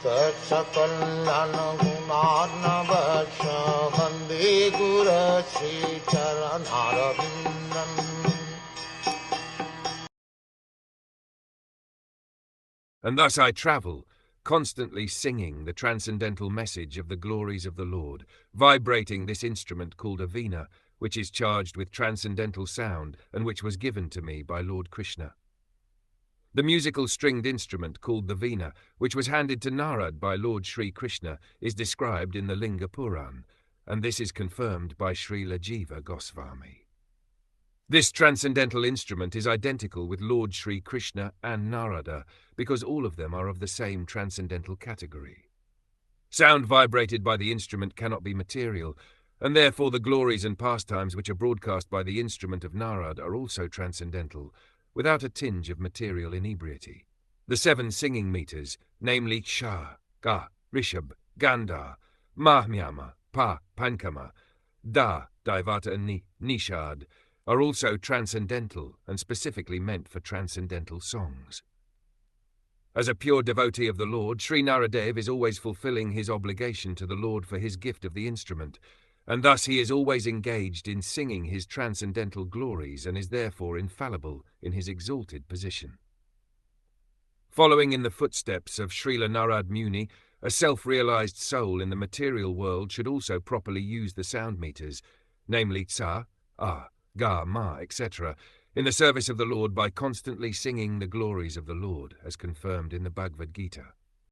Sakal Gunarnavasha Vande Guru Sri Charanaravindan. And thus I travel, constantly singing the transcendental message of the glories of the Lord, vibrating this instrument called a vina, which is charged with transcendental sound and which was given to me by Lord Krishna. The musical stringed instrument called the vina, which was handed to Narad by Lord Sri Krishna, is described in the Linga Puran, and this is confirmed by Srila Jiva Goswami. This transcendental instrument is identical with Lord Sri Krishna and Narada, because all of them are of the same transcendental category. Sound vibrated by the instrument cannot be material, and therefore the glories and pastimes which are broadcast by the instrument of Narad are also transcendental, without a tinge of material inebriety. The 7 singing meters, namely Ksha, Ga, Rishab, Gandhar, Mahmyama, Pa, Pankama, Da, Daivata and Nishad, are also transcendental and specifically meant for transcendental songs. As a pure devotee of the Lord, Sri Naradev is always fulfilling his obligation to the Lord for his gift of the instrument, and thus he is always engaged in singing his transcendental glories and is therefore infallible in his exalted position. Following in the footsteps of Srila Narad Muni, a self-realized soul in the material world should also properly use the sound meters, namely Tsa, Ah, Ga, Ma, etc., in the service of the Lord by constantly singing the glories of the Lord, as confirmed in the Bhagavad Gita.